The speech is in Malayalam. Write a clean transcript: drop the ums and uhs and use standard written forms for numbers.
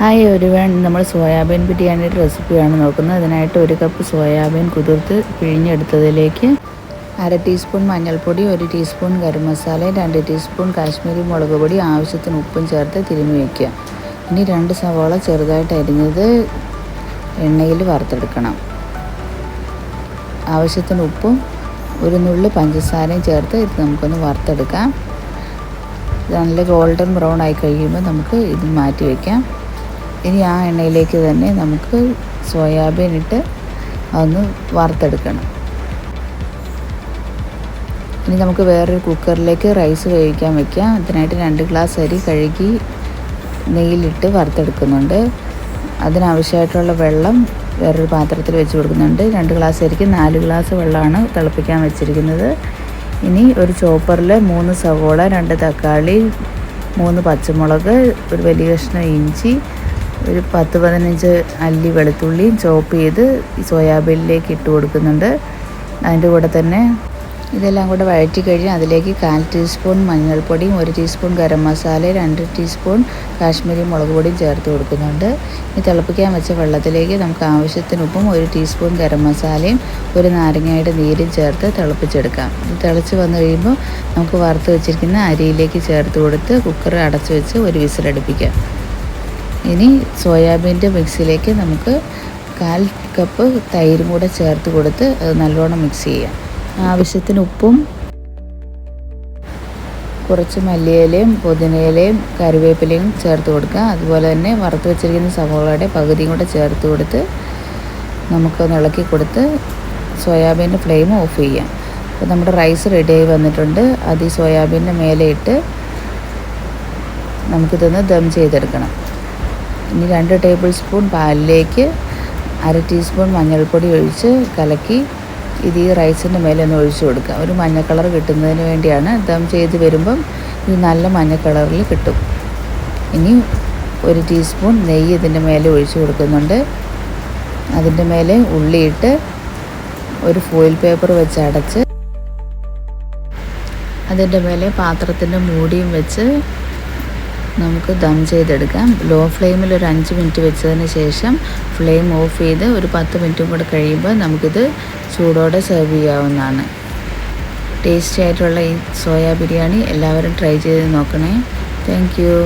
ഹായ് എവരിവൺ, നമ്മൾ സോയാബീൻ ബിരിയാണിയുടെ റെസിപ്പിയാണ് നോക്കുന്നത്. അതിനായിട്ട് 1 കപ്പ് സോയാബീൻ കുതിർത്ത് പിഴിഞ്ഞെടുത്തതിലേക്ക് 1/2 ടീസ്പൂൺ മഞ്ഞൾപ്പൊടി, 1 ടീസ്പൂൺ ഗരം മസാല, 2 ടീസ്പൂൺ കാശ്മീരി മുളക് പൊടി, ആവശ്യത്തിന് ഉപ്പും ചേർത്ത് തിരുമ്മി വയ്ക്കുക. ഇനി 2 സവാള ചെറുതായിട്ട് അരിഞ്ഞത് എണ്ണയിൽ വറുത്തെടുക്കണം. ആവശ്യത്തിന് ഉപ്പും 1 നുള്ളി പഞ്ചസാരയും ചേർത്ത് ഇത് നമുക്കൊന്ന് വറുത്തെടുക്കാം. നല്ല ഗോൾഡൻ ബ്രൗൺ ആയി കഴിയുമ്പോൾ നമുക്ക് ഇത് മാറ്റി വയ്ക്കാം. ഇനി ആ എണ്ണയിലേക്ക് തന്നെ നമുക്ക് സോയാബീൻ ഇട്ട് അതൊന്ന് വറുത്തെടുക്കണം. ഇനി നമുക്ക് വേറൊരു കുക്കറിലേക്ക് റൈസ് വേവിക്കാൻ വയ്ക്കാം. അതിനായിട്ട് 2 ഗ്ലാസ് അരി കഴുകി നെയ്യിലിട്ട് വറുത്തെടുക്കുന്നുണ്ട്. അതിനാവശ്യമായിട്ടുള്ള വെള്ളം വേറൊരു പാത്രത്തിൽ വെച്ച് കൊടുക്കുന്നുണ്ട്. 2 ഗ്ലാസ് അരിക്ക് 4 ഗ്ലാസ് വെള്ളമാണ് തിളപ്പിക്കാൻ വെച്ചിരിക്കുന്നത്. ഇനി ഒരു ചോപ്പറിൽ 3 സവോള, 2 തക്കാളി, 3 പച്ചമുളക്, ഒരു വലിയ കഷ്ണം ഇഞ്ചി, ഒരു 10-15 അല്ലി വെളുത്തുള്ളിയും ചോപ്പ് ചെയ്ത് ഈ സോയാബീനിലേക്ക് ഇട്ട് കൊടുക്കുന്നുണ്ട്. അതിൻ്റെ കൂടെ തന്നെ ഇതെല്ലാം കൂടെ വഴറ്റി കഴിഞ്ഞ് അതിലേക്ക് 1/4 ടീസ്പൂൺ മഞ്ഞൾപ്പൊടിയും, 1 ടീസ്പൂൺ ഗരം മസാല, 2 ടീസ്പൂൺ കാശ്മീരി മുളക് പൊടിയും ചേർത്ത് കൊടുക്കുന്നുണ്ട്. ഈ തിളപ്പിക്കാൻ വെച്ച വെള്ളത്തിലേക്ക് നമുക്ക് ആവശ്യത്തിന് ഉപ്പും 1 ടീസ്പൂൺ ഗരം മസാലയും 1 നാരങ്ങയുടെ നീരും ചേർത്ത് തിളപ്പിച്ചെടുക്കാം. ഇത് തിളച്ച് വന്നു കഴിയുമ്പോൾ നമുക്ക് വറുത്ത് വെച്ചിരിക്കുന്ന അരിയിലേക്ക് ചേർത്ത് കൊടുത്ത് കുക്കർ അടച്ചു വെച്ച് ഒരു വിസിലടുപ്പിക്കാം. ഇനി സോയാബീൻ്റെ മിക്സിലേക്ക് നമുക്ക് 1/4 കപ്പ് തൈരും കൂടെ ചേർത്ത് കൊടുത്ത് അത് നല്ലോണം മിക്സ് ചെയ്യാം. ആവശ്യത്തിന് ഉപ്പും കുറച്ച് മല്ലിയിലയും പുതിനയിലയും കറിവേപ്പിലയും ചേർത്ത് കൊടുക്കുക. അതുപോലെ തന്നെ വറുത്ത് വെച്ചിരിക്കുന്ന സവോളയുടെ പകുതിയും കൂടെ ചേർത്ത് കൊടുത്ത് നമുക്കൊന്ന് ഇളക്കി കൊടുത്ത് സോയാബീൻ്റെ ഫ്ലെയിം ഓഫ് ചെയ്യാം. അപ്പോൾ നമ്മുടെ റൈസ് റെഡിയായി വന്നിട്ടുണ്ട്. അത് ഈ സോയാബീൻ്റെ മേലെ ഇട്ട് നമുക്കിതൊന്ന് ദം ചെയ്തെടുക്കണം. ഇനി 2 ടേബിൾ സ്പൂൺ പാലിലേക്ക് 1/2 ടീസ്പൂൺ മഞ്ഞൾപ്പൊടി ഒഴിച്ച് കലക്കി ഇത് ഈ റൈസിൻ്റെ മേലെ ഒന്ന് ഒഴിച്ചു കൊടുക്കുക. ഒരു മഞ്ഞ കളർ കിട്ടുന്നതിന് വേണ്ടിയാണ്. ദം ചെയ്ത് വരുമ്പം ഇത് നല്ല മഞ്ഞ കളറിൽ കിട്ടും. ഇനി 1 ടീസ്പൂൺ നെയ്യ് ഇതിൻ്റെ മേലെ ഒഴിച്ചു കൊടുക്കുന്നുണ്ട്. അതിൻ്റെ മേലെ ഉള്ളിയിട്ട് ഒരു ഫോയിൽ പേപ്പർ വെച്ച് അടച്ച് അതിൻ്റെ മേലെ പാത്രത്തിൻ്റെ മൂടിയും വെച്ച് നമുക്ക് ദം ചെയ്തെടുക്കാം. ലോ ഫ്ലെയിമിൽ ഒരു 5 മിനിറ്റ് വെച്ചതിന് ശേഷം ഫ്ലെയിം ഓഫ് ചെയ്ത് ഒരു 10 മിനിറ്റും കൂടെ കഴിയുമ്പോൾ നമുക്കിത് ചൂടോടെ സെർവ് ചെയ്യാവുന്നതാണ്. ടേസ്റ്റി ആയിട്ടുള്ള ഈ സോയാ ബിരിയാണി എല്ലാവരും ട്രൈ ചെയ്ത് നോക്കണേ. Thank you.